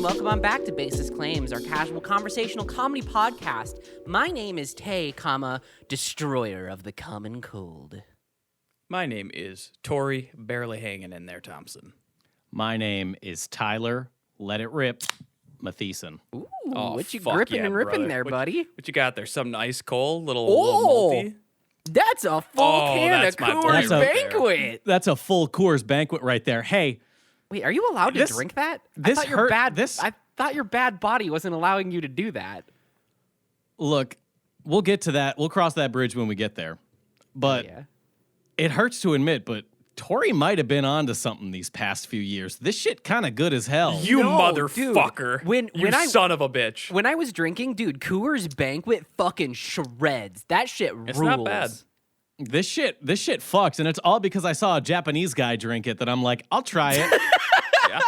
welcome on back to Baseless Claims, our casual conversational comedy podcast. My name is Tay, destroyer of the common cold. My name is Tori, barely hanging in there, Thompson. My name is Tyler, let it rip, Matheson. Ooh, Oh, what you fuck gripping yeah, and ripping brother. there, buddy? What you got there? Something ice cold? Little malty? That's a full Oh, can that's of my Coors boy right there. Banquet. That's a full Coors Banquet right there. Hey, Wait, are you allowed to This- drink that? this I thought your hurt- bad. this- I thought your bad body wasn't allowing you to do that. look, we'll get to that. We'll cross that bridge when we get there. But Yeah. it hurts to admit, but Tori might have been onto something these past few years. This shit kind of good as hell. You No, motherfucker. dude. When you I- son of a bitch. When I was drinking, dude, Coors Banquet fucking shreds. That shit rules. It's not bad. This shit fucks, and it's all because I saw a Japanese guy drink it that I'm like, I'll try it. Yeah.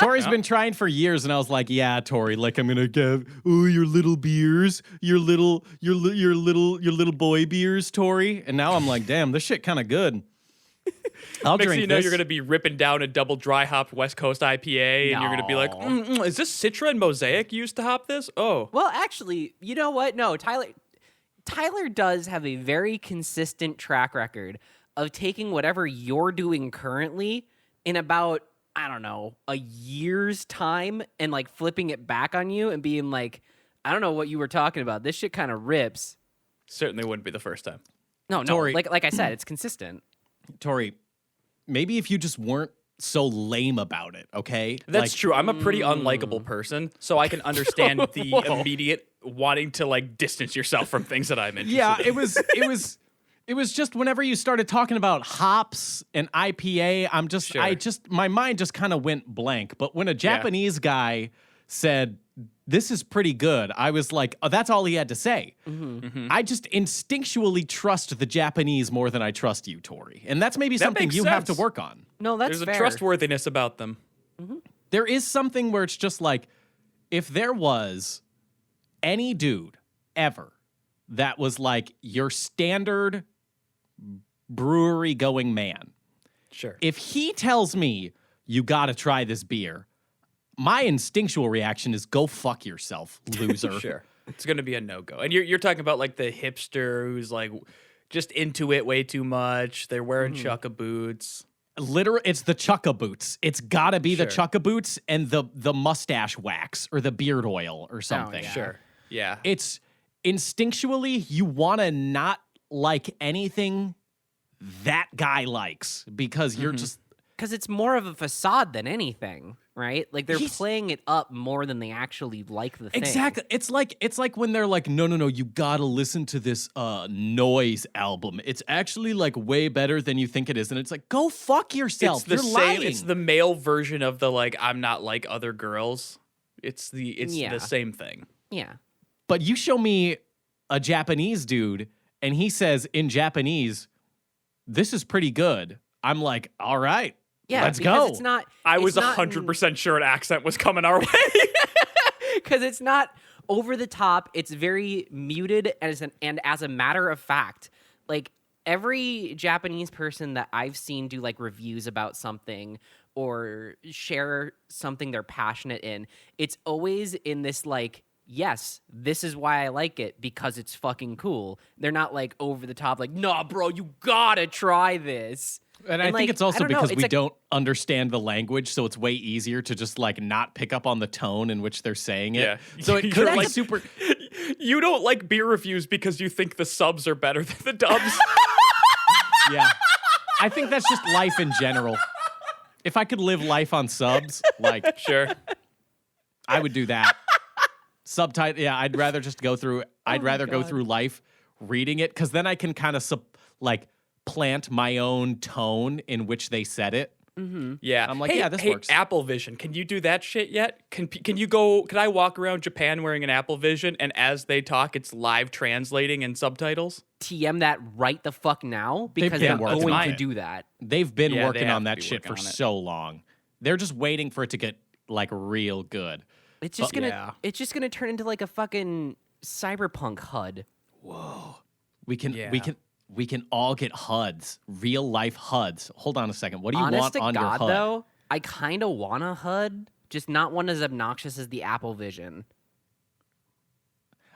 Tori's been trying for years, and I was like, yeah, Tori, like I'm gonna get your little beers, your little boy beers, Tori. And now I'm like, damn, this shit kind of good. I'll Next drink thing you know, this. you're going to be ripping down a double dry hopped West Coast IPA, and you're going to be like, is this Citra and Mosaic used to hop this? Oh. Well, actually, you know what? No, Tyler does have a very consistent track record of taking whatever you're doing currently in about, I don't know, a year's time and like flipping it back on you and being like, I don't know what you were talking about. This shit kind of rips. Certainly wouldn't be the first time. No, Tori- like I said, it's consistent. Tori, maybe if you just weren't so lame about it, okay? That's Like, true. I'm a pretty unlikable person, so I can understand the immediate wanting to like distance yourself from things that I'm interested Yeah, in. it was just whenever you started talking about hops and IPA, Sure. my mind just kind of went blank. But when a Japanese guy said, this is pretty good, I was like, oh, that's all he had to say. Mm-hmm. I just instinctually trust the Japanese more than I trust you, Tori. And that's maybe That something makes you have to sense. work on. No, that's There's a fair. trustworthiness about them. There is something where it's just like, if there was any dude ever that was like your standard brewery going man, Sure. if he tells me you got to try this beer, my instinctual reaction is go fuck yourself, loser. Sure. It's going to be a no-go. And you're talking about like the hipster who's like just into it way too much. They're wearing chukka boots. Literally, it's the chukka boots. It's got to be the Sure. chukka boots and the mustache wax or the beard oil or something. yeah. Sure. Yeah. It's instinctually you want to not like anything that guy likes because you're just Because it's more of a facade than anything, right? Like they're He's- playing it up more than they actually like the thing. exactly. It's like when they're like, no, you gotta listen to this Noise album. It's actually like way better than you think it is, and it's like, go fuck yourself. It's the You're same. lying. It's the male version of the like I'm not like other girls. It's Yeah. the same thing. Yeah. But you show me a Japanese dude, and he says in Japanese, "This is pretty good." I'm like, all right, Yeah, let's because go. It's not. I was it's not 100% sure an accent was coming our way. because it's not over the top. It's very muted, and as a matter of fact, like every Japanese person that I've seen do like reviews about something or share something they're passionate in, it's always in this like, yes, this is why I like it because it's fucking cool. They're not like over the top, like, nah, bro, you gotta try this. And I like, think it's I also don't know, because it's we like- don't understand the language, so it's way easier to just like not pick up on the tone in which they're saying it. Yeah. So it You're could be like- super. You don't like beer reviews because you think the subs are better than the dubs. Yeah, I think that's just life in general. If I could live life on subs, like Sure. I would do that. Subtitle. Yeah, I'd rather just go through. I'd rather go through life reading it because then I can kind of like plant my own tone in which they said it. Yeah. I'm like, hey, yeah, this hey, works. Apple Vision. Can you do that shit yet? Can you go? Can I walk around Japan wearing an Apple Vision and as they talk, it's live translating and subtitles? TM that right the fuck now because been they're working going on to it. do that. They've been Yeah, they working have on to that be shit for working on it. so long. They're just waiting for it to get like real good. It's just gonna yeah. it's just gonna turn into like a fucking cyberpunk HUD. We can Yeah. we can all get HUDs, real life HUDs. Hold on a second. What do you Honest want to on God your HUD? though, I kind of want a HUD just not one as obnoxious as the Apple Vision.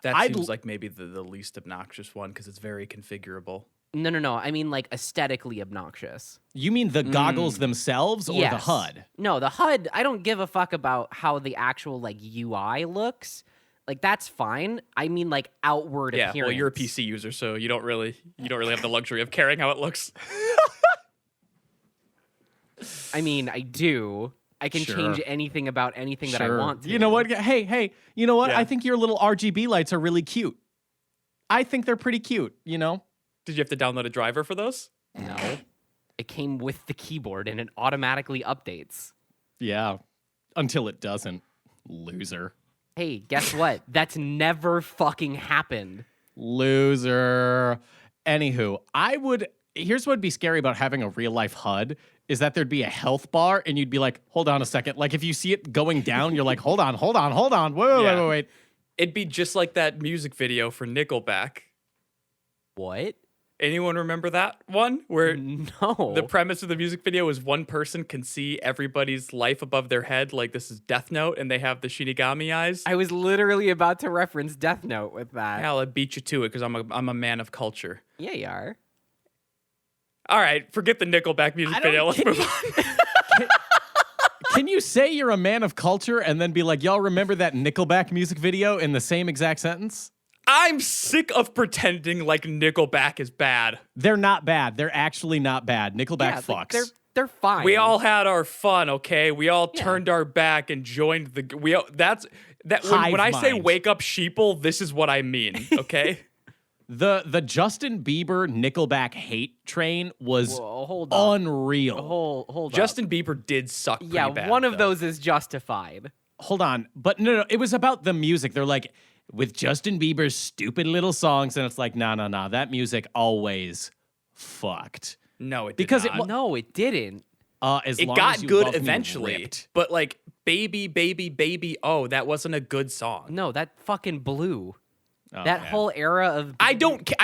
That I'd seems l- like maybe the least obnoxious one because it's very configurable. No. I mean, like, aesthetically obnoxious. You mean the goggles themselves or the Yes. HUD? No, the HUD, I don't give a fuck about how the actual, like, UI looks. Like, that's fine. I mean, like, outward Yeah, appearance. well, you're a PC user, so you don't really have the luxury of caring how it looks. I mean, I do. I can Sure. change anything about anything that I want to. You know what? Hey, you know what? Yeah. I think your little RGB lights are really cute. I think they're pretty cute, you know? Did you have to download a driver for those? No. It came with the keyboard and it automatically updates. Yeah. Until it doesn't. Loser. Hey, guess what? That's never fucking happened. Loser. Anywho, here's what would be scary about having a real life HUD is that there'd be a health bar and you'd be like, hold on a second. Like if you see it going down, you're like, hold on. Wait. It'd be just like that music video for Nickelback. What? Anyone remember that one? Where No. the premise of the music video is one person can see everybody's life above their head, like this is Death Note, and they have the Shinigami eyes. I was literally about to reference Death Note with that. Hell, I beat you to it because I'm a man of culture. Yeah, you are. All right, forget the Nickelback music video. Let's move on. Can you say you're a man of culture and then be like, y'all remember that Nickelback music video in the same exact sentence? I'm sick of pretending like Nickelback is bad. They're not bad. They're actually not bad. Nickelback Yeah, like, fucks. they're fine. We all had our fun, okay? We all Yeah. turned our back and joined the. When Hive I say mind. wake up sheeple, this is what I mean, okay? The Justin Bieber Nickelback hate train was Whoa, hold on. unreal. Hold Justin Bieber did suck. Pretty Yeah, bad, one of though. those is justified. Hold on. But no, it was about the music. They're like, with Justin Bieber's stupid little songs, and it's like, nah. That music always fucked. No, it did Because it not. No, it didn't. As It long got as you good love me, eventually, ripped. but like baby, oh, that wasn't a good song. No, that fucking blew. That Okay. whole era of I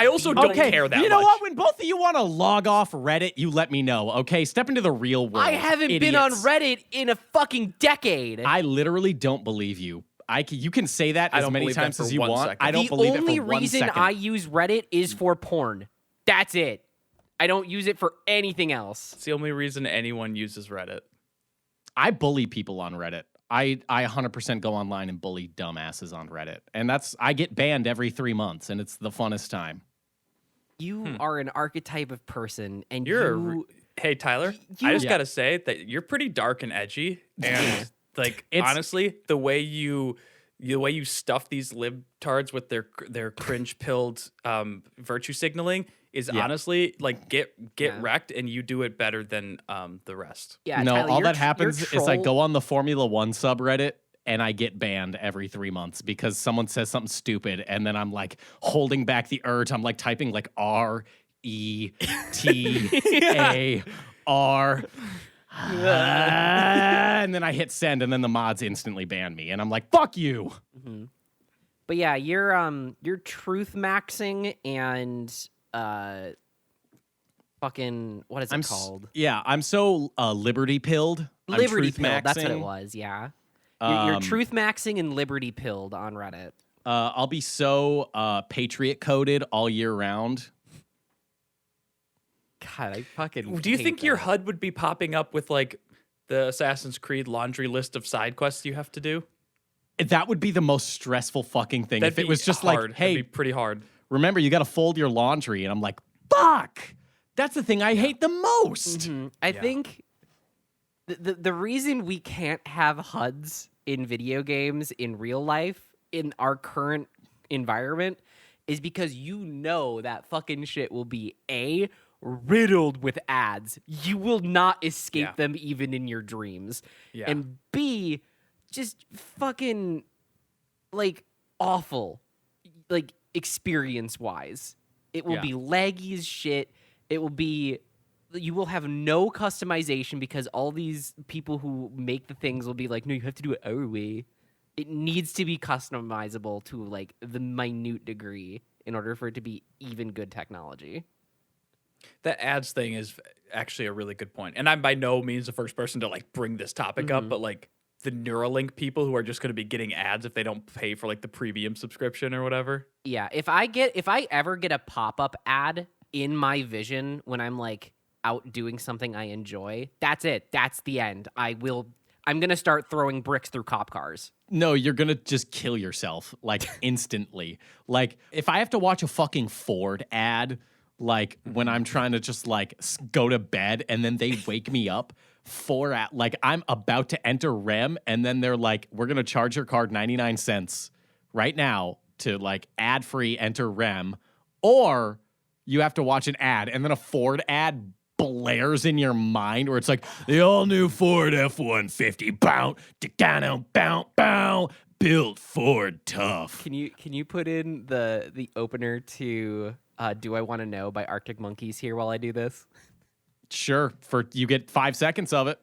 also don't care that you know much. what? When both of you want to log off Reddit, you let me know, okay? Step into the real world. I haven't been on idiots. Reddit in a fucking decade. I literally don't believe you. You can say that I as don't many believe that times for as you 1 want. second. I don't the believe it only for 1 reason second. I use Reddit is for porn. That's it. I don't use it for anything else. It's the only reason anyone uses Reddit. I bully people on Reddit. I 100% go online and bully dumbasses on Reddit. And I get banned every 3 months, and it's the funnest time. You are an archetype of person, and Hey Tyler, you- I just Yeah. gotta say that you're pretty dark and edgy, and like It's- honestly, the way you stuff these libtards with their cringe pilled virtue signaling is honestly like get Yeah. wrecked, and you do it better than the rest. yeah, No, Tyler, all you're that tr- happens you're is I troll- go on the Formula One subreddit and I get banned every 3 months because someone says something stupid, and then I'm like holding back the urge. I'm like typing like RETAR. And then I hit send, and then the mods instantly ban me, and I'm like, "Fuck you!" But yeah, you're truth maxing and fucking what is it called? I'm so liberty pilled. Liberty truth pilled. That's what it maxing. was. Yeah, you're Um, truth maxing and liberty pilled on Reddit. I'll be so patriot coded all year round. God, I fucking. Do you hate think your that. HUD would be popping up with like the Assassin's Creed laundry list of side quests you have to do? That would be the most stressful fucking thing. That'd If it be was just hard. like, hey, That'd be pretty hard. remember, you got to fold your laundry. And I'm like, fuck. That's the thing I hate the most. Mhm. I think the reason we can't have HUDs in video games in real life in our current environment is because you know that fucking shit will be riddled with ads. You will not escape Yeah. them even in your dreams. Yeah. And B, just fucking like awful, like experience wise. It will Yeah. be laggy as shit. It will be, you will have no customization because all these people who make the things will be like, no, you have to do it our way. It needs to be customizable to like the minute degree in order for it to be even good technology. That ads thing is actually a really good point. And I'm by no means the first person to like bring this topic up, but like the Neuralink people who are just going to be getting ads if they don't pay for like the premium subscription or whatever. Yeah, if I ever get a pop-up ad in my vision when I'm like out doing something I enjoy, that's it. That's the end. I'm going to start throwing bricks through cop cars. No, you're going to just kill yourself, like, instantly. Like, if I have to watch a fucking Ford ad, like, when I'm trying to just, like, go to bed and then they wake me up like, I'm about to enter REM and then they're like, we're going to charge your card 99 cents right now to, like, ad-free enter REM, or you have to watch an ad and then a Ford ad blares in your mind where it's like, the all-new Ford F-150, bow, built Ford tough. Can you put in the opener to Do I Want to Know by Arctic Monkeys here while I do this? Sure, you get 5 seconds of it.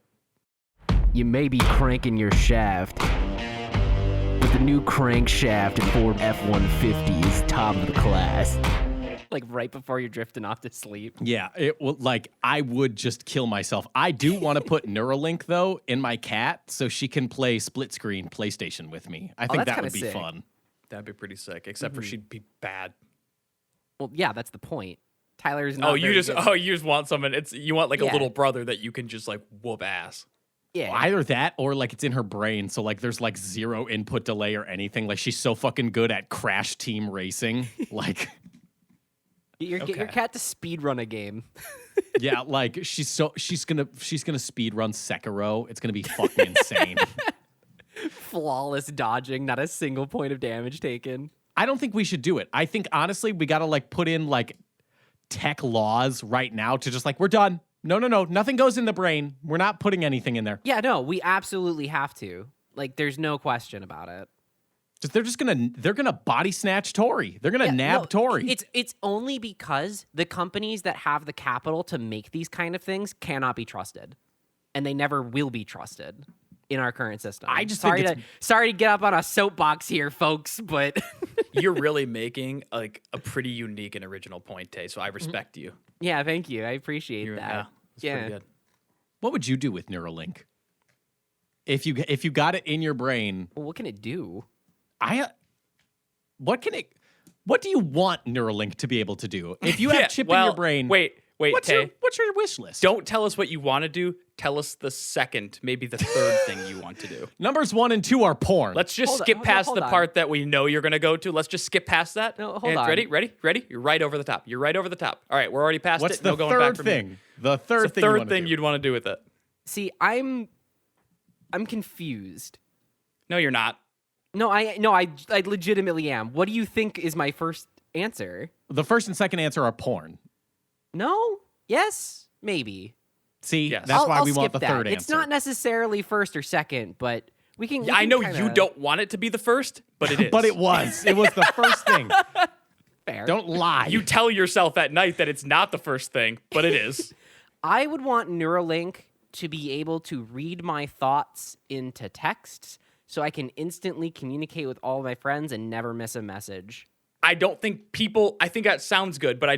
You may be cranking your shaft, but the new crankshaft in Ford F-150 is top of the class. Like right before you're drifting off to sleep. Yeah, I would just kill myself. I do want to put Neuralink, though, in my cat so she can play split screen PlayStation with me. I think that would be sick. fun. That'd be pretty sick, except for she'd be bad. Well, yeah, that's the point. Tyler's not you just good. want someone. You want like a Yeah. little brother that you can just like whoop ass. Yeah. Well, either that or like it's in her brain, so like there's like zero input delay or anything. Like she's so fucking good at Crash Team Racing. Like, Get your cat to speed run a game. yeah, like she's gonna speed run Sekiro. It's gonna be fucking insane. Flawless dodging, not a single point of damage taken. I don't think we should do it. I think honestly we gotta like put in like tech laws right now to just like, we're done. No, nothing goes in the brain. We're not putting anything in there. Yeah, no, we absolutely have to. Like, there's no question about it. They're gonna body snatch Tori. They're gonna nab Tori. It's only because the companies that have the capital to make these kind of things cannot be trusted, and they never will be trusted in our current system. I just sorry think to get up on a soapbox here, folks, but You're really making like a pretty unique and original point, Tay. So I respect you. yeah, thank you. I appreciate that. It's pretty good. What would you do with Neuralink? If you got it in your brain, Well, what can it do? what do you want Neuralink to be able to do? If you have chip in your brain, Wait, what's Tay. your wish list? Don't tell us what you want to do. Tell us the second, maybe the third thing you want to do. Numbers 1 and 2 are porn. Let's just Hold on, skip hold on, past hold the on. part that we know you're going to go to. Let's just skip past that. No, hold And on. Ready? You're right over the top. All right, we're already past What's it. the No going back third from thing? here. The third What's the thing. third thing you'd want to do with it? See, I'm confused. No, you're not. No, I legitimately am. What do you think is my first answer? The first and second answer are porn. No? Yes? Maybe. See, Yes. that's why I'll we want skip the that. third answer. It's not necessarily first or second, but we can. I know you don't want it to be the first, but it is. But it was. It was the first thing. Fair. Don't lie. You tell yourself at night that it's not the first thing, but it is. I would want Neuralink to be able to read my thoughts into texts so I can instantly communicate with all my friends and never miss a message. I think that sounds good, but I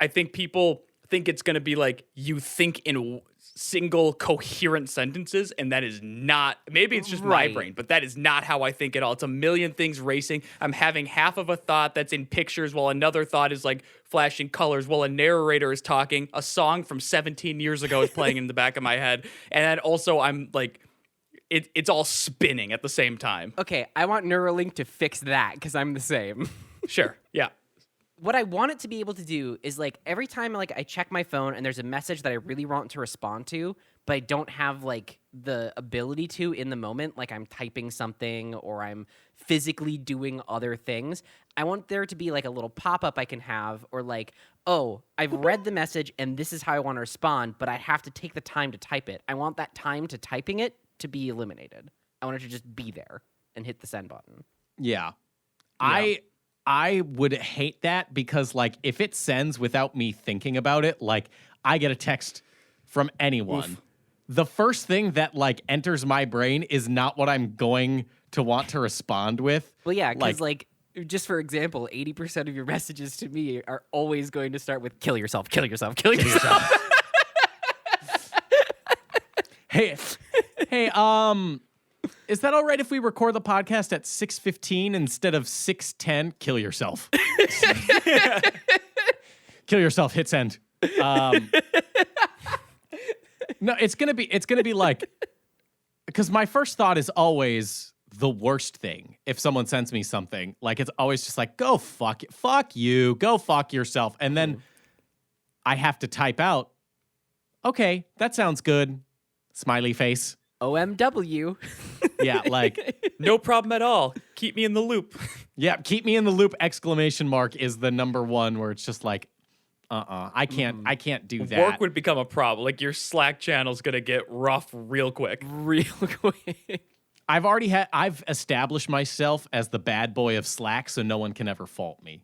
think people think it's going to be like you think in single coherent sentences, and that is not, maybe it's just my Right. brain, but that is not how I think at all. It's a million things racing. I'm having half of a thought that's in pictures while another thought is like flashing colors while a narrator is talking. A song from 17 years ago is playing in the back of my head. And then also I'm like, it's all spinning at the same time. Okay, I want Neuralink to fix that because I'm the same. Sure. Yeah. What I want it to be able to do is like every time like I check my phone and there's a message that I really want to respond to, but I don't have like the ability to in the moment, like I'm typing something or I'm physically doing other things. I want there to be like a little pop-up I can have, or like, oh, I've read the message and this is how I want to respond, but I have to take the time to type it. I want that time to typing it to be eliminated. I want it to just be there and hit the send button. Yeah. I would hate that because, like, if it sends without me thinking about it, like, I get a text from anyone. Oof. The first thing that, like, enters my brain is not what I'm going to want to respond with. Well, yeah, because like just for example, 80% of your messages to me are always going to start with kill yourself, kill yourself, kill yourself. Hey, Is that all right if we record the podcast at 6:15 instead of 6:10? Kill yourself. Kill yourself. Hit send. No, it's gonna be like, because my first thought is always the worst thing. If someone sends me something, like it's always just like, go fuck you, go fuck yourself, and then I have to type out, okay, that sounds good, smiley face. OMW. Yeah, like No problem at all. Keep me in the loop. yeah, keep me in the loop. Exclamation mark is the number one where it's just like, I can't do that. Work would become a problem. Like your Slack channel's gonna get rough real quick. Real quick. I've established myself as the bad boy of Slack, so no one can ever fault me.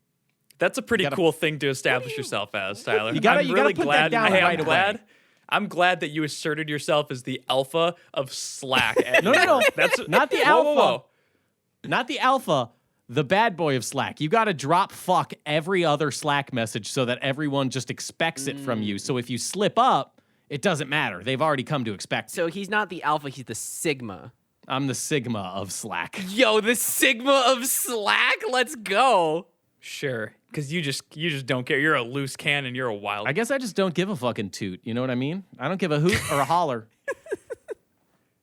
That's a pretty cool thing to establish yourself as, Tyler. You gotta I'm really put glad. that down Hey, right I'm glad. I'm glad that you asserted yourself as the alpha of Slack. No. That's Not the whoa, alpha. whoa, whoa. Not the alpha, the bad boy of Slack. You got to drop fuck every other Slack message so that everyone just expects it from you. So if you slip up, it doesn't matter. They've already come to expect it. So he's not the alpha, he's the sigma. I'm the sigma of Slack. Yo, the sigma of Slack? Let's go. Sure, because you just don't care. You're a loose cannon. You're a wild. I guess I just don't give a fucking toot. You know what I mean? I don't give a hoot or a holler.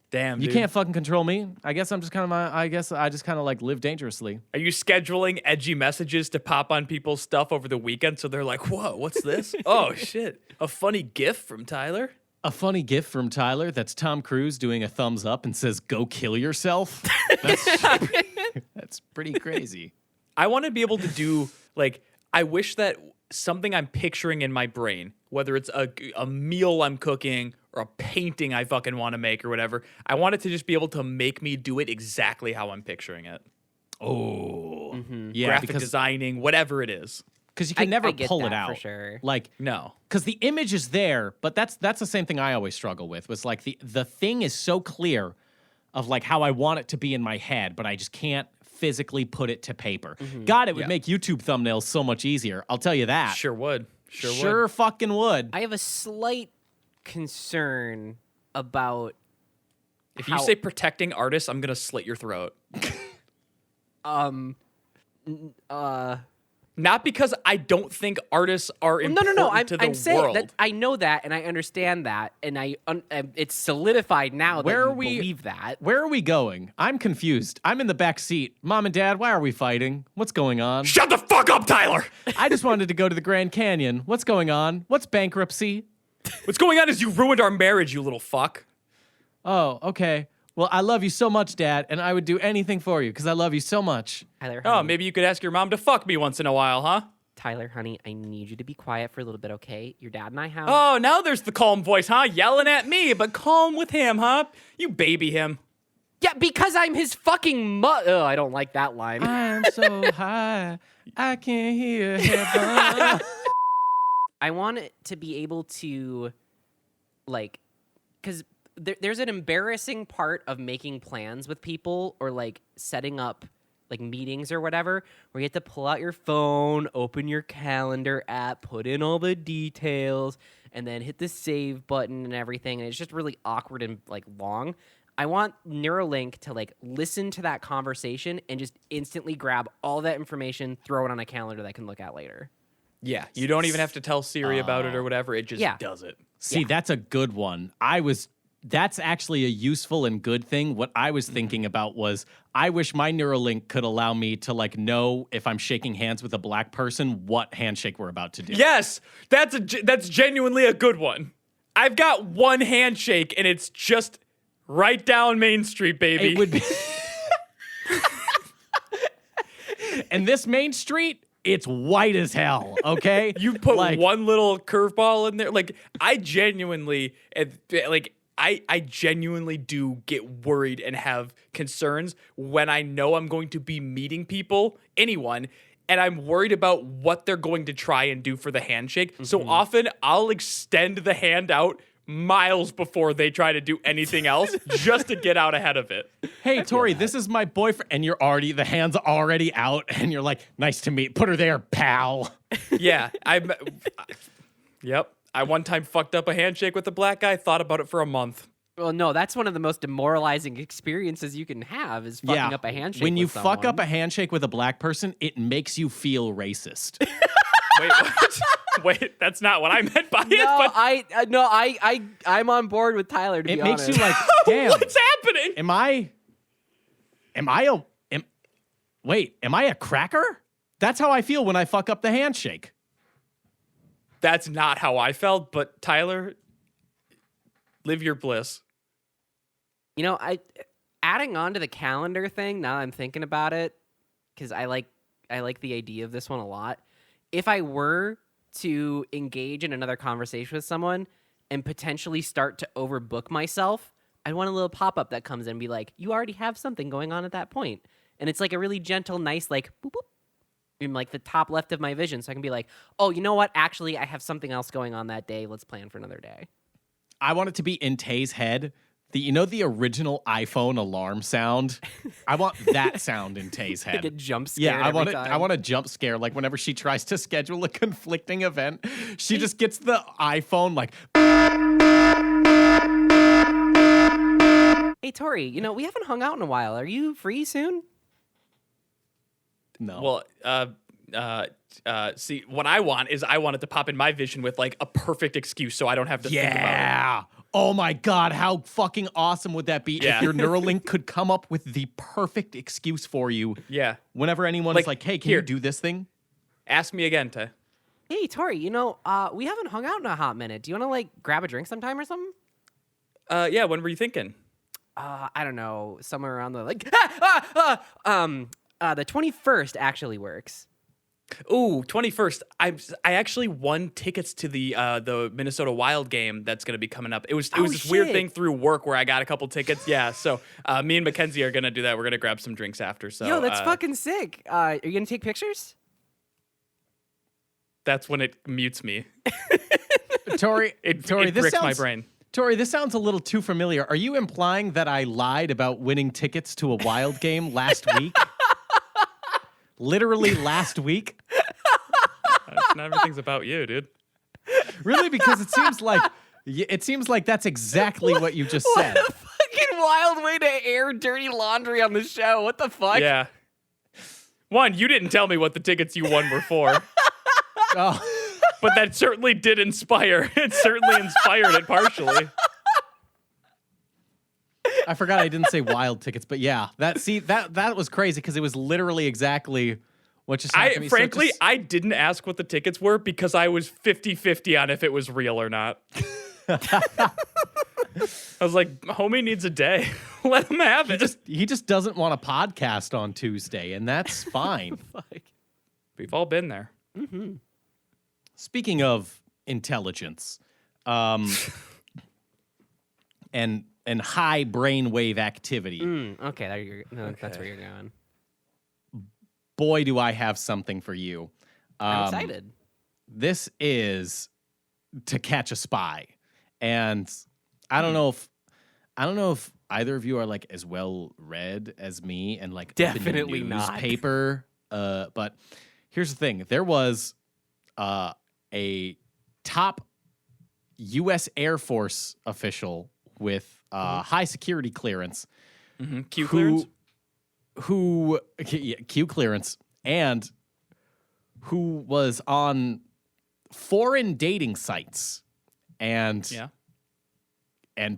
Damn, You dude. can't fucking control me. I guess I'm just kind of I just kind of like live dangerously. Are you scheduling edgy messages to pop on people's stuff over the weekend so they're like, whoa, what's this? Oh, shit. A funny gif from Tyler? A funny gif from Tyler that's Tom Cruise doing a thumbs up and says, "Go kill yourself." That's pretty crazy. I want to be able to do, like, I wish that something I'm picturing in my brain, whether it's a meal I'm cooking or a painting I fucking want to make or whatever, I want it to just be able to make me do it exactly how I'm picturing it. Oh, yeah, Graphic designing, whatever it is. because you can never I get pull it that out for sure. Like, No. because the image is there, but that's the same thing I always struggle with. Was like the thing is so clear of like how I want it to be in my head, but I just can't physically put it to paper. God, it would make YouTube thumbnails so much easier. I'll tell you that. Sure would. Sure fucking would. I have a slight concern about If you say protecting artists, I'm going to slit your throat. Not because I don't think artists are important no. to the I'm saying world. that I know that and I understand that and it's solidified now that Where you are we- believe that. Where are we going? I'm confused. I'm in the back seat. Mom and Dad, why are we fighting? What's going on? Shut the fuck up, Tyler! I just wanted to go to the Grand Canyon. What's going on? What's bankruptcy? What's going on is you ruined our marriage, you little fuck. Oh, okay. Well, I love you so much, Dad, and I would do anything for you because I love you so much. Tyler, Oh, honey, maybe you could ask your mom to fuck me once in a while, huh? Tyler, honey, I need you to be quiet for a little bit, okay? Your dad and I have Oh, now there's the calm voice, huh? Yelling at me, but calm with him, huh? You baby him. Yeah, because I'm his fucking mother. Oh, I don't like that line. I'm so high, I can't hear heaven. I want it to be able to, like, because there's an embarrassing part of making plans with people or, like, setting up, like, meetings or whatever, where you have to pull out your phone, open your calendar app, put in all the details, and then hit the save button and everything, and it's just really awkward and, like, long. I want Neuralink to, like, listen to that conversation and just instantly grab all that information, throw it on a calendar that I can look at later. Yeah, you don't even have to tell Siri about it or whatever. It just does it. See, that's a good one. That's actually a useful and good thing. What I was thinking about was I wish my Neuralink could allow me to like know if I'm shaking hands with a black person, what handshake we're about to do. Yes, that's genuinely a good one. I've got one handshake, and it's just right down Main Street, baby. It would be. And this Main Street, it's white as hell, okay? You put like, one little curveball in there. Like, I genuinely, I genuinely do get worried and have concerns when I know I'm going to be meeting people, anyone, and I'm worried about what they're going to try and do for the handshake. So often I'll extend the hand out miles before they try to do anything else just to get out ahead of it. Hey, Tori, this is my boyfriend. And the hand's already out. And you're like, nice to meet. Put her there, pal. Yeah, yep. I one time fucked up a handshake with a black guy, thought about it for a month. Well, no, that's one of the most demoralizing experiences you can have is fucking up a handshake. When you with fuck up someone. a handshake with a black person, it makes you feel racist. Wait, what? Wait, that's not what I meant by it. But I'm on board with Tyler. To It be makes honest. you like, damn. what's happening? Am I a cracker? That's how I feel when I fuck up the handshake. That's not how I felt. But Tyler, live your bliss. You know, adding on to the calendar thing. Now I'm thinking about it because I like the idea of this one a lot. If I were to engage in another conversation with someone and potentially start to overbook myself, I'd want a little pop up that comes in and be like, "You already have something going on at that point," and it's like a really gentle, nice like boop boop in like the top left of my vision, so I can be like, "Oh, you know what? Actually, I have something else going on that day. Let's plan for another day." I want it to be in Tay's head. The original iPhone alarm sound? I want that sound in Tay's head. Like a jump scare. Yeah, I want it. every I time. want a jump scare. Like whenever she tries to schedule a conflicting event, she just gets the iPhone like. Hey, Tori, you know, we haven't hung out in a while. Are you free soon? No. Well, see, what I want is I want it to pop in my vision with like a perfect excuse so I don't have to think about it. Yeah. Oh my God, how fucking awesome would that be Yeah. if your Neuralink could come up with the perfect excuse for you Yeah. whenever anyone is like, hey, can here. you do this thing? Ask me again, Ty. Hey, Tori, you know, we haven't hung out in a hot minute. Do you want to like grab a drink sometime or something? Yeah, when were you thinking? I don't know, somewhere around the like, the 21st actually works. Ooh, 21st. I actually won tickets to the Minnesota Wild game that's going to be coming up. It was this weird shit. thing through work where I got a couple tickets. Yeah, so me and Mackenzie are going to do that. We're going to grab some drinks after. So Yo, that's fucking sick. Are you gonna take pictures? That's when it mutes me. Tori, It this bricks sounds, my brain. Tori, this sounds a little too familiar. Are you implying that I lied about winning tickets to a Wild game last week? Literally last week? Not everything's about you, dude. Really? Because it seems like that's exactly what you just said. What a fucking wild way to air dirty laundry on the show. What the fuck? Yeah. One, you didn't tell me what the tickets you won were for, Oh. but that certainly did inspire. It certainly inspired it partially. I forgot I didn't say wild tickets, but yeah, that was crazy because it was literally exactly what just happened to me. So Frankly, just- I didn't ask what the tickets were because I was 50-50 on if it was real or not. I was like, homie needs a day. Let him have it. he just doesn't want a podcast on Tuesday, and that's fine. We've all been there. Speaking of intelligence, and high brainwave activity, Okay, that's where you're going. boy, do I have something for you. I'm excited. This is To Catch a Spy, and I don't know if either of you are like as well read as me and like open the Definitely not. newspaper. But here's the thing: there was a top U.S. Air Force official with high security clearance, Q clearance? Q clearance, and who was on foreign dating sites and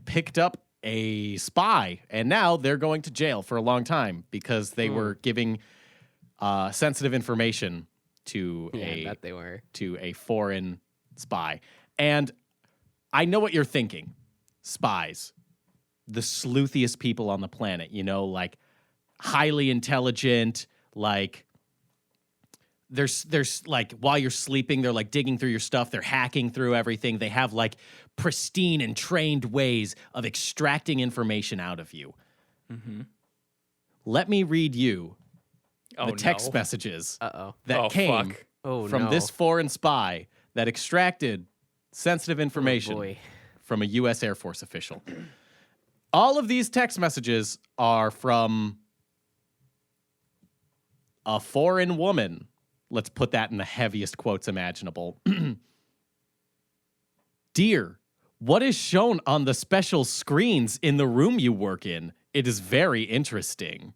picked up a spy, and now they're going to jail for a long time because they were giving sensitive information to I bet they were. to a foreign spy. And I know what you're thinking. Spies, the sleuthiest people on the planet, like highly intelligent, like there's like while you're sleeping, they're like digging through your stuff, they're hacking through everything. They have like pristine and trained ways of extracting information out of you. Let me read you the text messages that came from this foreign spy that extracted sensitive information from a U.S. Air Force official. All of these text messages are from a foreign woman. Let's put that in the heaviest quotes imaginable. Dear, What is shown on the special screens in the room you work in? It is very interesting.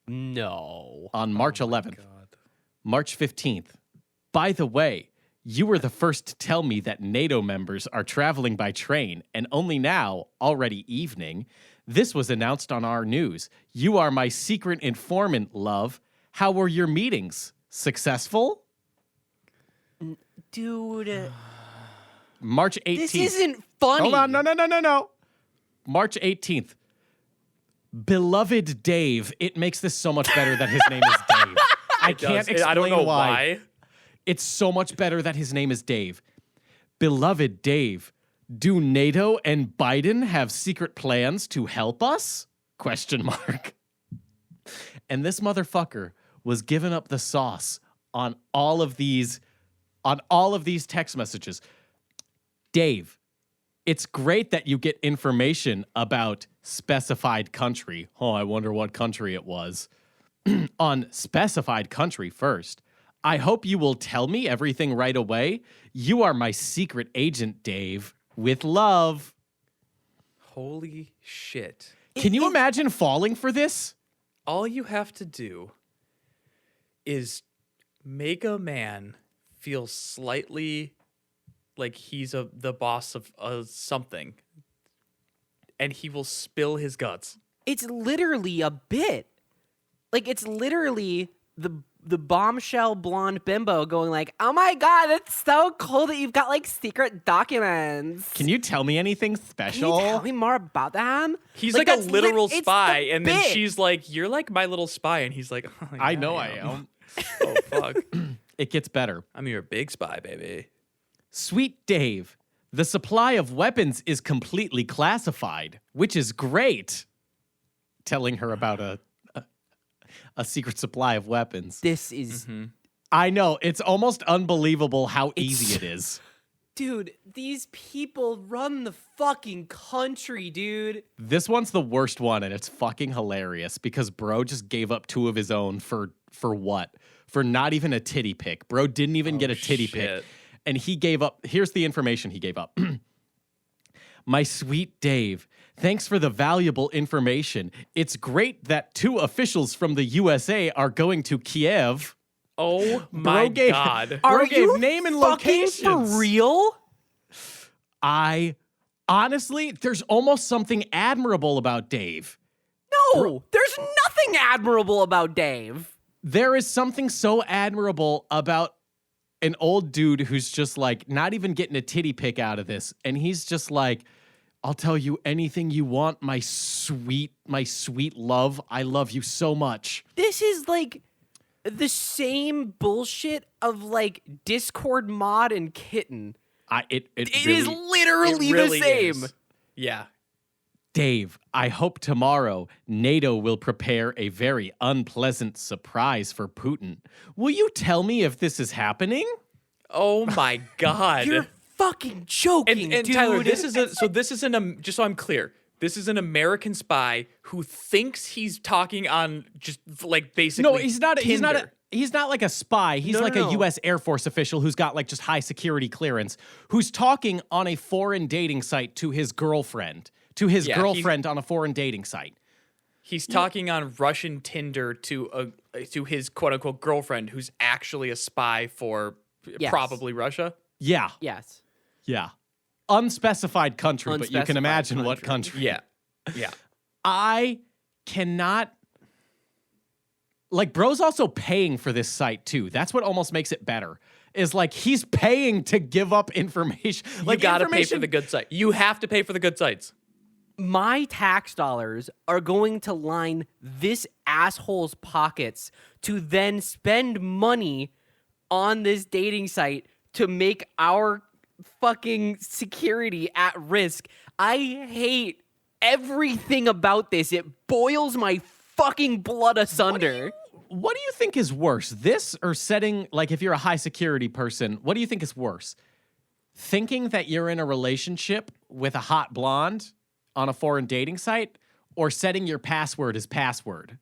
No. On March 11th. God. March 15th. By the way, you were the first to tell me that NATO members are traveling by train, and only now, already evening, this was announced on our news. You are my secret informant, love. How were your meetings? Successful? Dude, March 18th. this isn't funny. Hold on, no. March 18th. Beloved Dave. It makes this so much better that his name is Dave. I can't explain I don't know why. It's so much better that his name is Dave. Beloved Dave, do NATO and Biden have secret plans to help us? Question mark. And this motherfucker was giving up the sauce on all of these text messages. Dave, it's great that you get information about specified country. Oh, I wonder what country it was. On specified country first. I hope you will tell me everything right away. You are my secret agent, Dave. With love. Holy shit. Can you imagine falling for this? All you have to do is make a man feel slightly like he's the boss of something, and he will spill his guts. It's literally a bit. Like, it's literally the bombshell blonde bimbo going like, oh my God, it's so cool that you've got like secret documents. Can you tell me anything Can special? you tell me more about them? He's like a that's literal it's spy, the and then bit. she's like, "You're like my little spy," and he's like, oh, I yeah, know I am. Oh fuck, It gets better. I'm your big spy, baby. Sweet Dave, the supply of weapons is completely classified, which is great. Telling her about a secret supply of weapons. This is, I know, it's almost unbelievable how easy it is. dude, these people run the fucking country, dude. This one's the worst one, and it's fucking hilarious because bro just gave up 2 of his own for what? For not even a titty pic. Bro didn't even get a titty pic. shit. And he gave up. Here's the information he gave up. My sweet Dave, thanks for the valuable information. It's great that 2 officials from the USA are going to Kiev. Oh my gave- God. Are gave you name and fucking locations. for real? I honestly, there's almost something admirable about Dave. No, there's nothing admirable about Dave. There is something so admirable about an old dude who's just like not even getting a titty pic out of this. And he's just like, I'll tell you anything you want, my sweet love. I love you so much. This is like the same bullshit of like Discord mod and Kitten. It It really, is literally It really the same. is. Yeah. Dave, I hope tomorrow NATO will prepare a very unpleasant surprise for Putin. Will you tell me if this is happening? Oh my God. You're fucking joking, and dude. Tyler, this is just so I'm clear. This is an American spy who thinks he's talking on just like basically. No, he's not. Tinder. He's not like a spy. He's like a U.S. Air Force official who's got like just high security clearance, who's talking on a foreign dating site to his girlfriend. On a foreign dating site. He's talking on Russian Tinder to his quote unquote girlfriend, who's actually a spy for probably Russia. Yeah. Yes. Yeah. Unspecified country, but you can Unspecified imagine what country. country. Yeah. I cannot. Like, bro's also paying for this site too. That's what almost makes it better. Is like he's paying to give up information. Like, You gotta pay for the good site. You have to pay for the good sites. My tax dollars are going to line this asshole's pockets to then spend money on this dating site to make our fucking security at risk. I hate everything about this. It boils my fucking blood asunder. What do you think is worse? This or setting, like, if you're a high security person, what do you think is worse? Thinking that you're in a relationship with a hot blonde on a foreign dating site, or setting your password as password?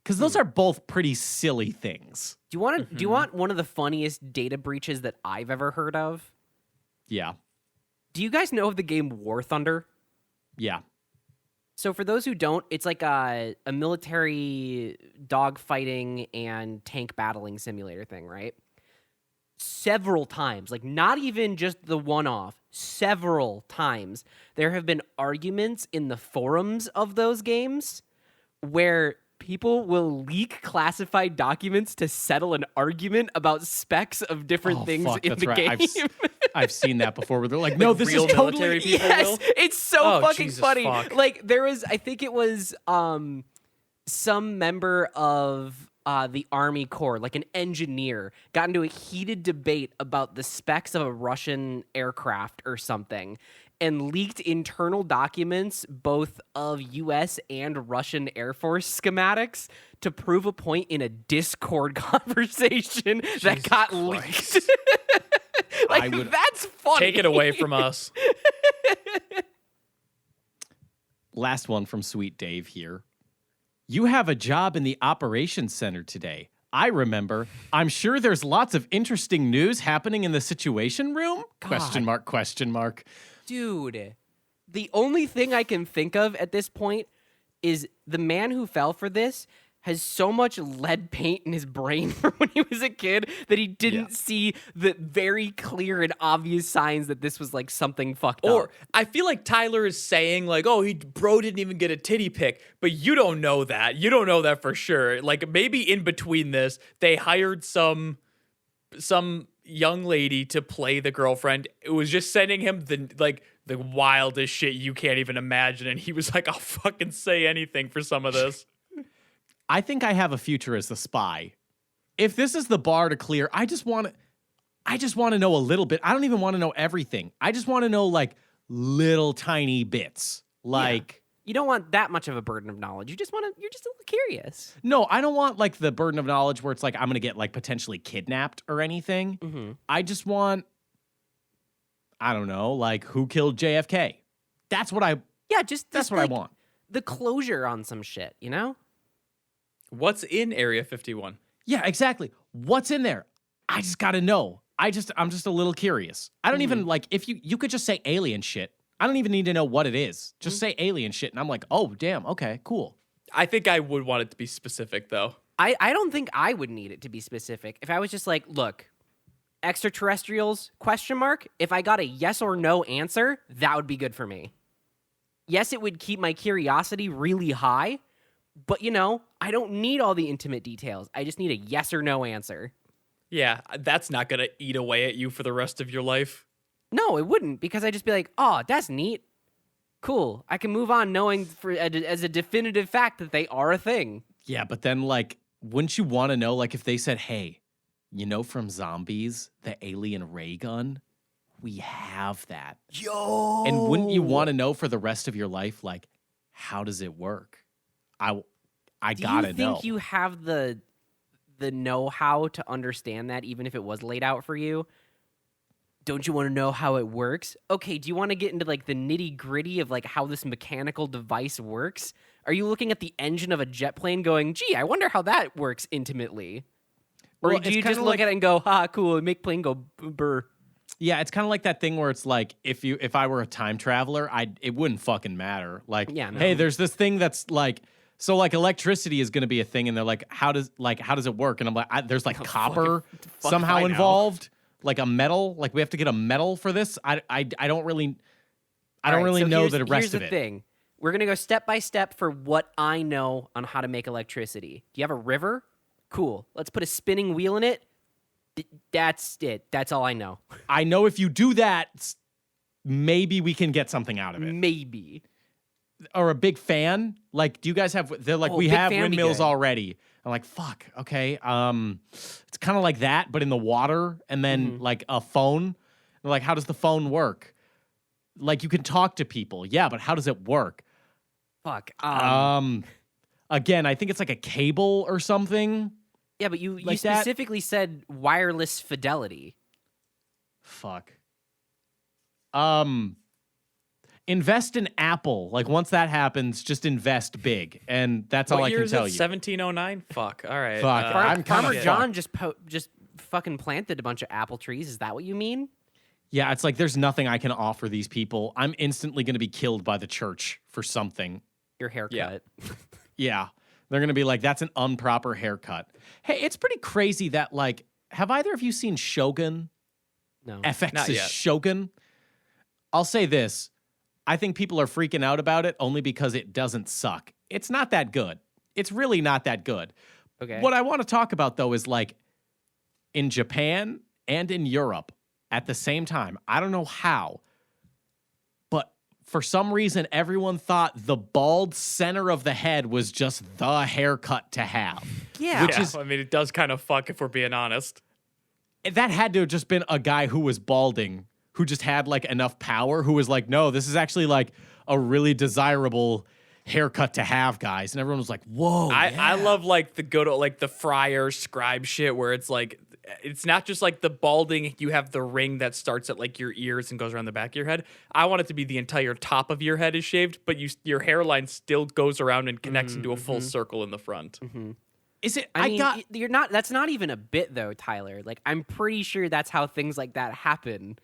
Because those are both pretty silly things. Do you want one of the funniest data breaches that I've ever heard of? Yeah. Do you guys know of the game War Thunder? Yeah. So for those who don't, it's like a military dogfighting and tank battling simulator thing, right? Several times, like not even just the one-off, several times, there have been arguments in the forums of those games where people will leak classified documents to settle an argument about specs of different things fuck, in that's the right. game. I've seen that before where they're like, no, this real is totally... military people Yes, will? it's so Oh, fucking Jesus funny. fuck. Like there was, I think it was some member of the Army Corps, like an engineer, got into a heated debate about the specs of a Russian aircraft or something, and leaked internal documents both of U.S. and Russian Air Force schematics to prove a point in a Discord conversation that Jesus got Christ. leaked. Like, that's funny. Take it away from us. Last one from Sweet Dave here. You have a job in the operations center today. I remember. I'm sure there's lots of interesting news happening in the situation room? Question mark, question mark. Dude, the only thing I can think of at this point is the man who fell for this has so much lead paint in his brain from when he was a kid that he didn't see the very clear and obvious signs that this was like something fucked Or up. I feel like Tyler is saying like, oh, bro didn't even get a titty pic, but you don't know that. You don't know that for sure. Like maybe in between this, they hired some young lady to play the girlfriend. It was just sending him the wildest shit you can't even imagine, and he was like, I'll fucking say anything for some of this. I think I have a future as a spy. If this is the bar to clear, I just want to know a little bit. I don't even want to know everything. I just want to know like little tiny bits. Like You don't want that much of a burden of knowledge. You're just a little curious. no, I don't want like the burden of knowledge where it's like I'm going to get like potentially kidnapped or anything. Mm-hmm. I just want I don't know, like who killed JFK? That's what I That's what I want. The closure on some shit, you know? What's in Area 51? Yeah, exactly. What's in there? I just got to know. I'm just a little curious. I don't even like if you could just say alien shit. I don't even need to know what it is. Just say alien shit and I'm like, "Oh, damn. Okay, cool." I think I would want it to be specific though. I don't think I would need it to be specific. If I was just like, look, extraterrestrials, question mark, if I got a yes or no answer, that would be good for me. Yes, it would keep my curiosity really high, but you know, I don't need all the intimate details. I just need a yes or no answer. Yeah, that's not going to eat away at you for the rest of your life. No, it wouldn't, because I'd just be like, oh, that's neat. Cool. I can move on knowing as a definitive fact that they are a thing. Yeah, but then like wouldn't you want to know like if they said, "Hey, you know from Zombies, the alien ray gun? We have that." Yo. And wouldn't you want to know for the rest of your life like how does it work? I got to know. Do you think you have the know-how to understand that even if it was laid out for you? Don't you want to know how it works? Okay, do you want to get into like the nitty-gritty of like how this mechanical device works? Are you looking at the engine of a jet plane going, "Gee, I wonder how that works intimately"? Or Well, do it's you kinda just look like- at it and go, "Ha, cool, make plane go burr"? Yeah, it's kind of like that thing where it's like if I were a time traveler, it wouldn't fucking matter. Like, Yeah, no. hey, there's this thing that's like so like electricity is going to be a thing, and they're like, how does it work? And I'm like, there's like copper fuck somehow if I know. involved, like a metal. Like we have to get a metal for this. I don't really know the rest of Here's the it. thing. We're going to go step by step for what I know on how to make electricity. Do you have a river? Cool. Let's put a spinning wheel in it. That's it. That's all I know. I know if you do that, maybe we can get something out of it. Maybe. Or a big fan. Like, do you guys have? They're like, Oh, we big have fan would be windmills good. already. I'm like, fuck. Okay. It's kind of like that, but in the water, and then like a phone. They're like, how does the phone work? Like, you can talk to people. Yeah, but how does it work? Fuck. Again, I think it's like a cable or something. Yeah, but you like that? specifically said wireless fidelity. Fuck. Invest in Apple. Like once that happens, just invest big, and that's all What I year can is tell it? you. 1709? Fuck. All right. Fuck, I'm kinda Farmer fucked. John just fucking planted a bunch of apple trees. Is that what you mean? Yeah, it's like there's nothing I can offer these people. I'm instantly going to be killed by the church for something. Your haircut. Yeah. Yeah. They're going to be like, that's an improper haircut. Hey, it's pretty crazy that, like, have either of you seen Shogun? No. Not FX's yet. Shogun? I'll say this. I think people are freaking out about it only because it doesn't suck. It's not that good. It's really not that good. Okay. What I want to talk about, though, is like in Japan and in Europe at the same time. I don't know how, but for some reason, everyone thought the bald center of the head was just the haircut to have. Yeah. Which is, I mean, it does kind of fuck if we're being honest. that had to have just been a guy who was balding, who just had like enough power, who was like, no, this is actually like a really desirable haircut to have, guys. And everyone was like, whoa. I love like the go to like the friar scribe shit where it's like it's not just like the balding, you have the ring that starts at like your ears and goes around the back of your head. I want it to be the entire top of your head is shaved, but your hairline still goes around and connects into a full circle in the front. Is it? I mean, you're not. That's not even a bit though, Tyler. Like, I'm pretty sure that's how things like that happen.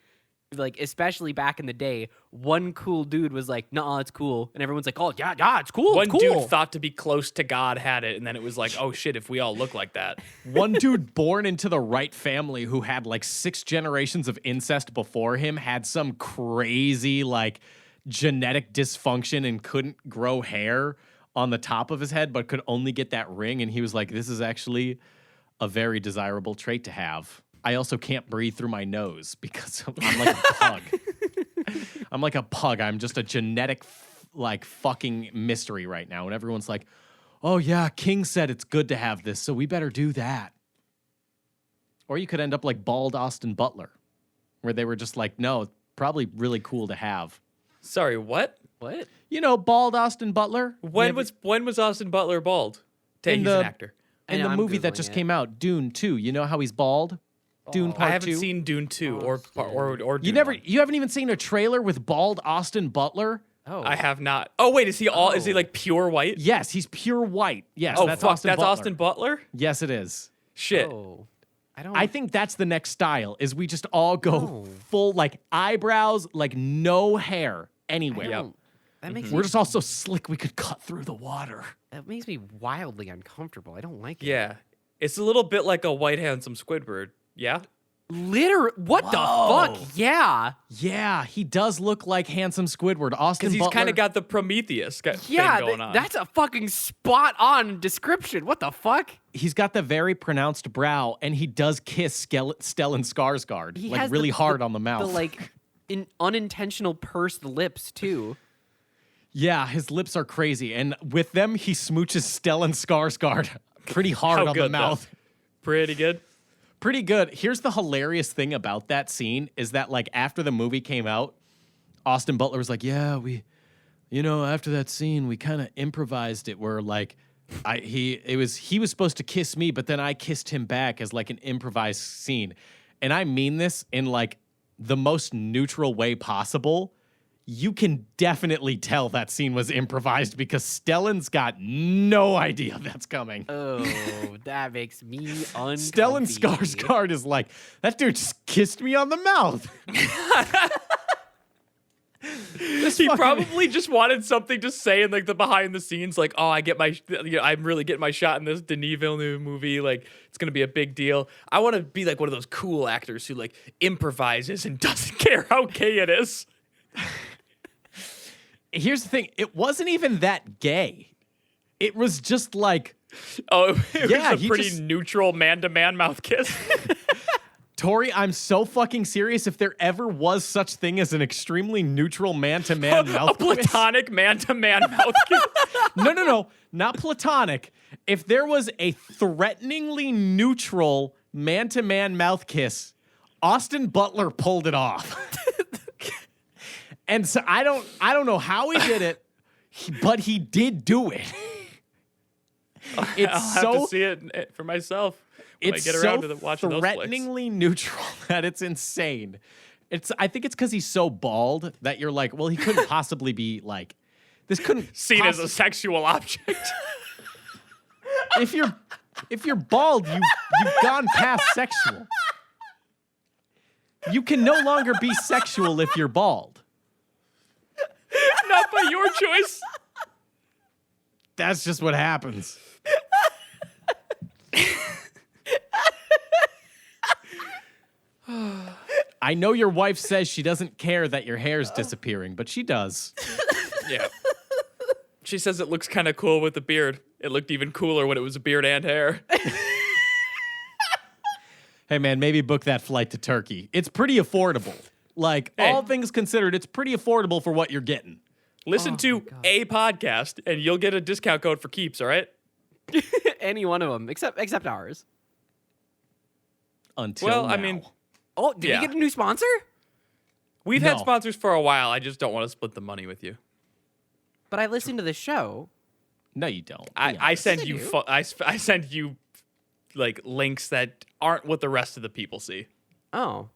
Like, especially back in the day, one cool dude was like, "Nah, it's cool," and everyone's like, "Oh yeah, it's cool." One it's cool. dude thought to be close to God had it, and then it was like, oh shit, if we all look like that. One dude born into the right family who had like 6 generations of incest before him had some crazy like genetic dysfunction and couldn't grow hair on the top of his head, but could only get that ring. And he was like, this is actually a very desirable trait to have. I also can't breathe through my nose because I'm like a pug. I'm like a pug. I'm just a genetic like fucking mystery right now. And everyone's like, oh yeah, King said it's good to have this, so we better do that. Or you could end up like bald Austin Butler, where they were just like, no, it's probably really cool to have. Sorry, what? What? You know, bald Austin Butler? When was Austin Butler bald? He's an actor. In I the know, I'm movie that Googling just it. came out, Dune 2. You know how he's bald? Dune Part I haven't 2. seen Dune 2 or You Dune never 1. you haven't even seen a trailer with bald Austin Butler? Oh, I have not. Oh wait, is he like pure white? Yes, he's pure white. Yes, Oh that's fuck, Austin that's Butler. Austin Butler? Yes, it is. Shit. Oh, I don't. I think that's the next style, is we just all go full, like, eyebrows, like, no hair anywhere. I don't- That makes We're me, just all so slick we could cut through the water. that makes me wildly uncomfortable. I don't like it. Yeah. It's a little bit like a white handsome Squidward. Yeah? Literally, what the Whoa. fuck? Yeah. Yeah, he does look like handsome Squidward. Austin Because he's Butler. kind of got the Prometheus thing Yeah, going on. that's a fucking spot on description. What the fuck? He's got the very pronounced brow, and he does kiss Stellan Skarsgård, He like has really the- hard on the mouth. The like unintentional pursed lips too. Yeah, his lips are crazy, and with them, he smooches Stellan Skarsgård pretty hard How on good, the mouth. though? Pretty good. Pretty good. Here's the hilarious thing about that scene is that, like, after the movie came out, Austin Butler was like, yeah, after that scene, we kind of improvised it where, like, he was supposed to kiss me, but then I kissed him back as, like, an improvised scene. And I mean this in, like, the most neutral way possible. You can definitely tell that scene was improvised because Stellan's got no idea that's coming. Oh, that makes me uncomfy. Stellan Skarsgård is like, that dude just kissed me on the mouth. He probably just wanted something to say in like the behind the scenes, like, oh, I'm really getting my shot in this Denis Villeneuve movie. Like, it's gonna be a big deal. I want to be like one of those cool actors who like improvises and doesn't care how gay it is. Here's the thing. It wasn't even that gay. It was just like, Oh, it Yeah, was a he pretty just- neutral man-to-man mouth kiss. Tori, I'm so fucking serious. If there ever was such thing as an extremely neutral man-to-man A mouth kiss. platonic man-to-man mouth kiss. No, not platonic. If there was a threateningly neutral man-to-man mouth kiss, Austin Butler pulled it off. And so I don't know how he did it, but he did do it. It's I'll have so to see it for myself when it's I get around so to watching those flicks. threateningly neutral that it's insane. I think it's because he's so bald that you're like, well, he couldn't possibly be like, this couldn't Seen as a sexual object. if you're bald, you've gone past sexual. You can no longer be sexual if you're bald. Not by your choice. That's just what happens. I know your wife says she doesn't care that your hair's disappearing, but she does. Yeah. She says it looks kind of cool with the beard. It looked even cooler when it was a beard and hair. Hey, man, maybe book that flight to Turkey. It's pretty affordable. Like, Hey. all things considered, it's pretty affordable for what you're getting. Listen to a podcast, and you'll get a discount code for keeps, all right? Any one of them, except ours. Until now. I mean, Oh, did Yeah. we get a new sponsor? we've No. had sponsors for a while. I just don't want to split the money with you. But I listened to the show. No, you don't. Be I honest. send I you do. I send you like links that aren't what the rest of the people see. Oh.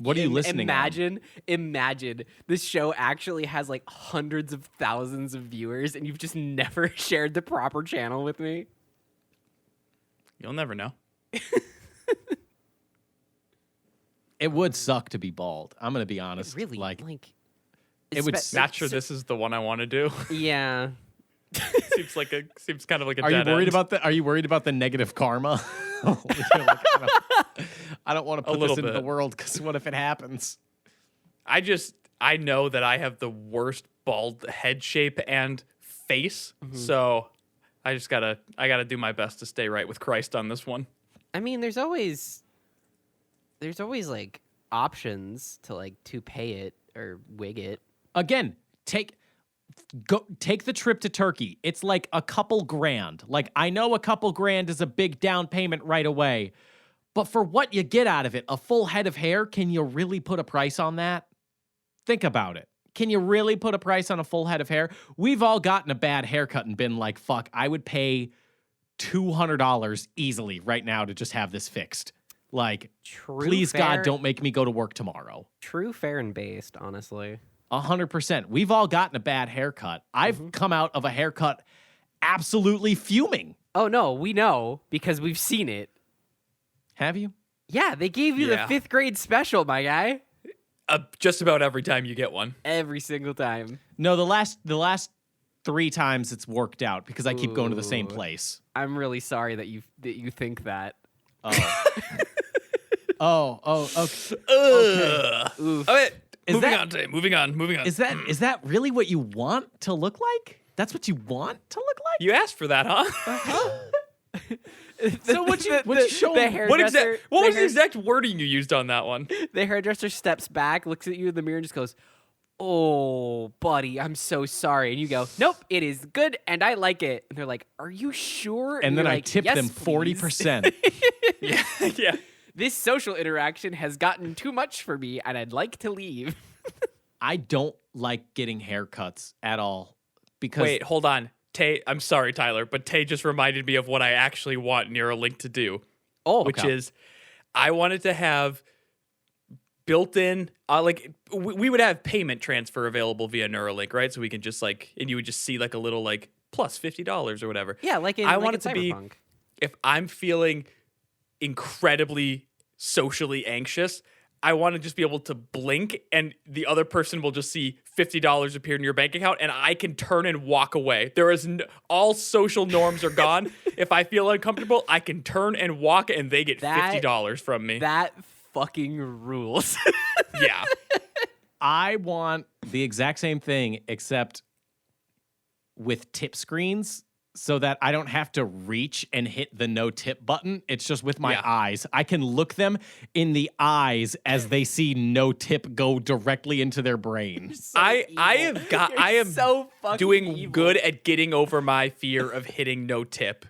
What are you listening on? Imagine this show actually has like hundreds of thousands of viewers and you've just never shared the proper channel with me. You'll never know. It would suck to be bald. I'm going to be honest. Really? Like, Like it would espe- Not sure this is the one I want to do. Yeah. seems kind of like a are you dead worried end. about the? Are you worried about the negative karma? You're like, I don't want to put this little into the bit. world because what if it happens? I know that I have the worst bald head shape and face, so I gotta do my best to stay right with Christ on this one. I mean, there's always like options to like toupee it or wig it. Again, take the trip to Turkey. It's like a couple grand. Like, I know a couple grand is a big down payment right away, but for what you get out of it, a full head of hair, can you really put a price on that? Think about it. Can you really put a price on a full head of hair? We've all gotten a bad haircut and been like, fuck, I would pay $200 easily right now to just have this fixed. Like, True, please, fair, God, don't make me go to work tomorrow. True, fair, and based, honestly. 100%. We've all gotten a bad haircut. I've come out of a haircut absolutely fuming. Oh no, we know because we've seen it. Have you? Yeah, they gave you Yeah. the 5th grade special, my guy. Just about every time you get one. Every single time. No, the last 3 times it's worked out because I keep going to the same Ooh. place. I'm really sorry that you think that. Oh, okay. Oof. All right, Is moving that- on, Tay. Moving on. Is that really what you want to look like? That's what you want to look like? You asked for that, huh? So what you show? the What hairdresser- was the the exact wording you used on that one? The hairdresser steps back, looks at you in the mirror, and just goes, "Oh, buddy, I'm so sorry." And you go, "Nope, it is good, and I like it." And they're like, "Are you sure?" And then you're I like, tip "Yes, them please." 40%. Yeah. This social interaction has gotten too much for me, and I'd like to leave. I don't like getting haircuts at all because Wait, hold on. Tay, I'm sorry, Tyler, but Tay just reminded me of what I actually want Neuralink to do, which okay. is I wanted to have built-in, we would have payment transfer available via Neuralink, right? So we can just and you would just see like a little like plus $50 or whatever. Yeah, like in I like want in it to be Cyberpunk. if I'm feeling incredibly socially anxious, I want to just be able to blink and the other person will just see $50 appear in your bank account and I can turn and walk away. There is all social norms are gone. If I feel uncomfortable, I can turn and walk and they get $50 from me. That fucking rules. Yeah. I want the exact same thing except with tip screens so that I don't have to reach and hit the no tip button. It's just with my Yeah. eyes. I can look them in the eyes as they see no tip go directly into their brain. I am so fucking doing evil. good at getting over my fear of hitting no tip.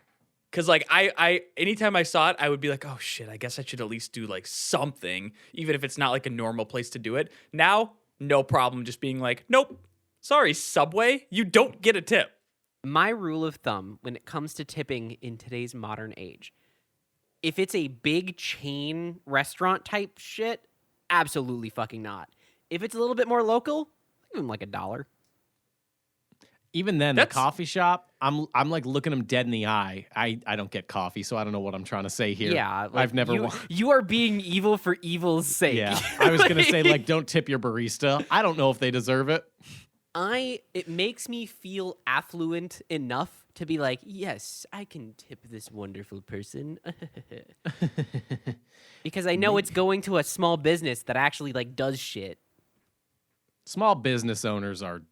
Cause like I anytime I saw it, I would be like, oh shit, I guess I should at least do like something, even if it's not like a normal place to do it. Now, no problem just being like, nope, sorry, Subway, you don't get a tip. My rule of thumb when it comes to tipping in today's modern age, if it's a big chain restaurant type shit, absolutely fucking not. If it's a little bit more local, give them like $1. Even then, the That's- coffee shop, I'm like looking them dead in the eye. I don't get coffee, so I don't know what I'm trying to say here. Yeah, like, I've never. You are being evil for evil's sake. Yeah, I was gonna say like, don't tip your barista. I don't know if they deserve it. It makes me feel affluent enough to be like, yes, I can tip this wonderful person. Because I know it's going to a small business that actually like does shit. Small business owners are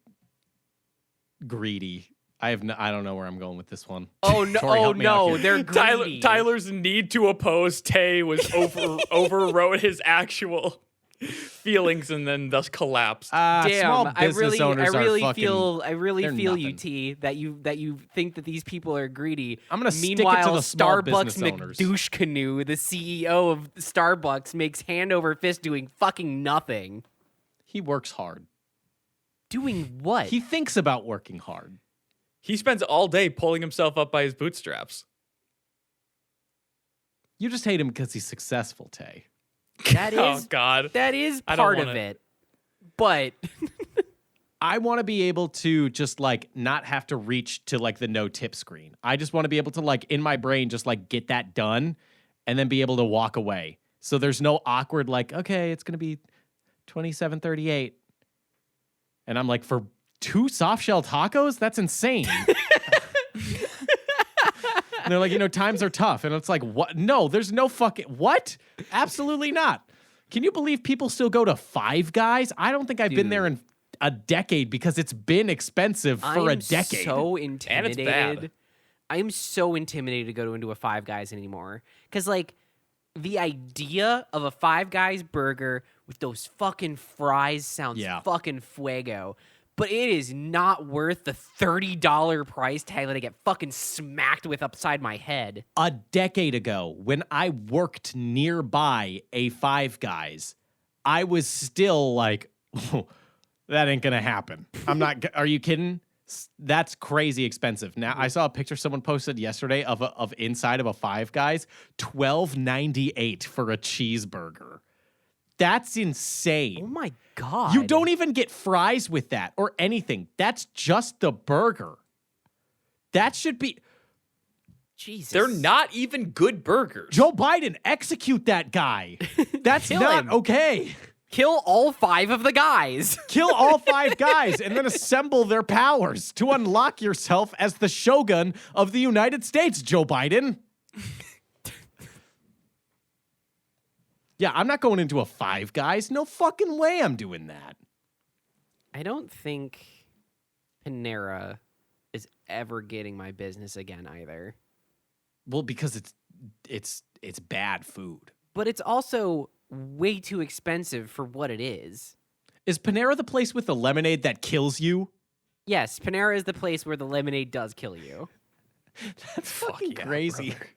greedy. I don't know where I'm going with this one. Oh no! Tori, Oh help me out no! here. They're greedy. Tyler's need to oppose Tay was overwrote his actual feelings and then thus collapsed. Small Damn! I business really owners are fucking, they're feel you, nothing. T. That you think that these people are greedy. I'm gonna stick it to Meanwhile, the small Starbucks business owners. McDouche Canoe, the CEO of Starbucks, makes hand over fist doing fucking nothing. He works hard. Doing what? He thinks about working hard. He spends all day pulling himself up by his bootstraps. You just hate him because he's successful, Tay. That is Oh God. that is I don't part of wanna- it. But I want to be able to just like not have to reach to like the no tip screen. I just want to be able to like in my brain just like get that done and then be able to walk away. So there's no awkward like, okay, it's going to be $27.38. And I'm like, for 2 soft shell tacos? That's insane. And they're like, times are tough. And it's like, what? No, there's no fucking, what? Absolutely not. Can you believe people still go to Five Guys? I don't think I've been there in a decade because it's been expensive for a decade. So And it's intimidated. bad. I am so intimidated to go into a Five Guys anymore. Because, like, the idea of a Five Guys burger with those fucking fries sounds fucking fuego. But it is not worth the $30 price tag that I get fucking smacked with upside my head. A decade ago, when I worked nearby a Five Guys, I was still like, that ain't gonna happen. I'm not, are you kidding? That's crazy expensive. Now, I saw a picture someone posted yesterday of inside of a Five Guys, $12.98 for a cheeseburger. That's insane. Oh my God. You don't even get fries with that or anything. That's just the burger. That should be. Jesus. They're not even good burgers. Joe Biden, execute that guy. That's Kill not him. okay. Kill all 5 of the guys. Kill all 5 guys and then assemble their powers to unlock yourself as the shogun of the United States, Joe Biden. Yeah, I'm not going into a Five Guys. No fucking way I'm doing that. I don't think Panera is ever getting my business again either. Well, because it's bad food. But it's also way too expensive for what it is. Is Panera the place with the lemonade that kills you? Yes, Panera is the place where the lemonade does kill you. That's fucking yeah, crazy. brother.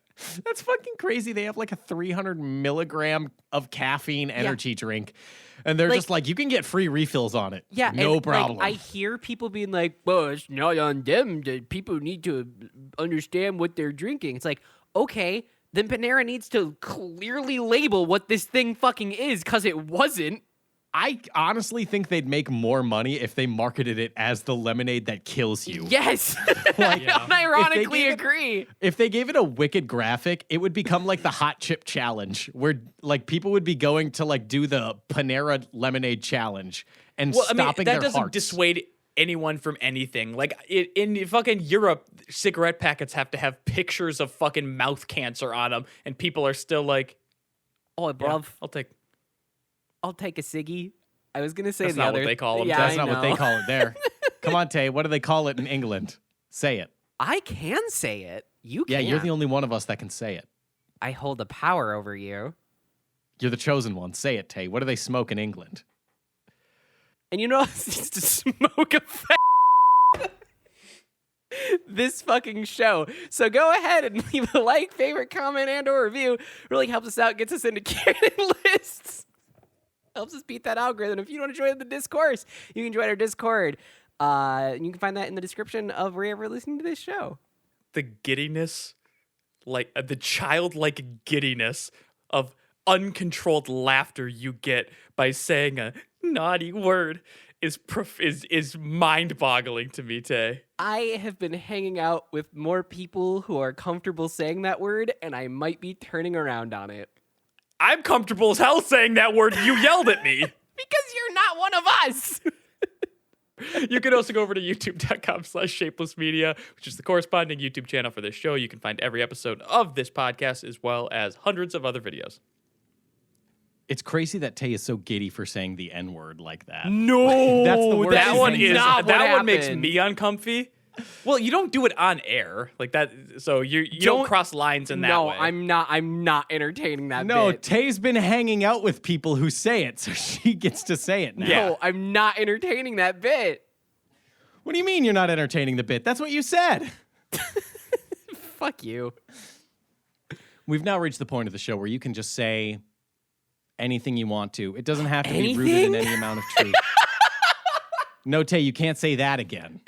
That's fucking crazy. They have like a 300 milligram of caffeine energy drink. And they're Like- just like, you can get free refills on it. Yeah, no and, problem. Like, I hear people being like, well, it's not on them. People need to understand what they're drinking. It's like, okay, then Panera needs to clearly label what this thing fucking is, because it wasn't. I honestly think they'd make more money if they marketed it as the lemonade that kills you. Yes. Like, I unironically if they gave it- agree. If they gave it a wicked graphic, it would become like the hot chip challenge, where like people would be going to like do the Panera lemonade challenge and Well, I mean, stopping that their doesn't hearts. dissuade anyone from anything. Like in fucking Europe, cigarette packets have to have pictures of fucking mouth cancer on them, and people are still like, Oh, yeah, bruv, I'll take a ciggy. I was gonna say That's the not other. what they call 'em. Yeah, That's I not what they know. call it there. Come on, Tay. What do they call it in England? Say it. I can say it. You Yeah, can't. you're the only one of us that can say it. I hold the power over you. You're the chosen one. Say it, Tay. What do they smoke in England? And you know, it's to smoke a this fucking show. So go ahead and leave a like, favorite, comment, and or review. Really helps us out, gets us into candidate lists. Helps us beat that algorithm. If you want to join the discourse, you can join our Discord. You can find that in the description of wherever you're listening to this show. the giddiness, like the childlike giddiness of uncontrolled laughter you get by saying a naughty word is mind-boggling to me, Tay. I have been hanging out with more people who are comfortable saying that word, and I might be turning around on it. I'm comfortable as hell saying that word. You yelled at me. Because you're not one of us. You can also go over to youtube.com/shapelessmedia, which is the corresponding YouTube channel for this show. You can find every episode of this podcast as well as hundreds of other videos. It's crazy that Tay is so giddy for saying the N-word like that. No, That's the worst that thing. one is not what that one makes happened. me uncomfy. Well, you don't do it on air like that, so you don't cross lines in that No, way. I'm not entertaining that No, bit. Tay's been hanging out with people who say it, so she gets to say it now. Yeah. No, I'm not entertaining that bit. What do you mean you're not entertaining the bit? That's what you said. Fuck you. We've now reached the point of the show where you can just say anything you want to. It doesn't have to be rooted in Anything? any amount of truth. No, Tay, you can't say that again.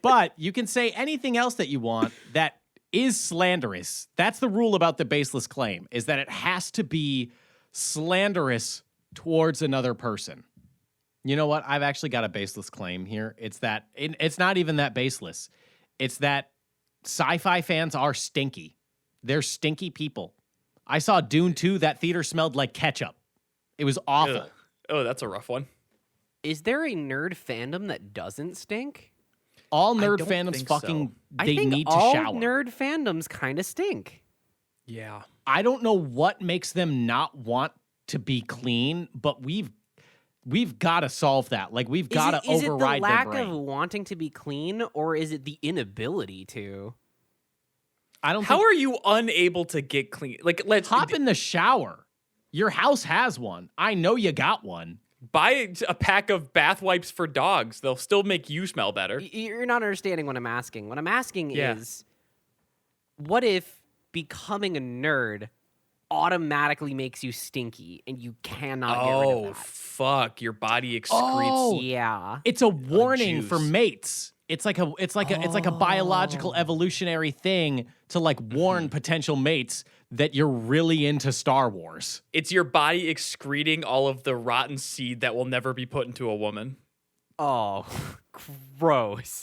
But you can say anything else that you want that is slanderous. That's the rule about the baseless claim, is that it has to be slanderous towards another person. You know what? I've actually got a baseless claim here. It's that it's not even that baseless. It's that sci-fi fans are stinky. They're stinky people. I saw Dune 2. That theater smelled like ketchup. It was awful. Ugh. Oh, that's a rough one. Is there a nerd fandom that doesn't stink? All I nerd don't fandoms think fucking, I they think need to all shower. nerd fandoms kind of stink. Yeah. I don't know what makes them not want to be clean, but we've got to solve that. Like, we've got to Is override it the lack their brain. of wanting to be clean, or is it the inability to? I don't How think, are you unable to get clean? Like, let's hop in the shower. Your house has one. I know you got one. buy a pack of bath wipes for dogs. They'll still make you smell better. You're not understanding what I'm asking. What I'm asking Yeah. is, what if becoming a nerd automatically makes you stinky and you cannot get rid Oh, of that? fuck. Your body excretes. Oh. Yeah. It's a warning for juice. mates. It's like a biological evolutionary thing to like warn potential mates that you're really into Star Wars. It's your body excreting all of the rotten seed that will never be put into a woman. Oh, gross.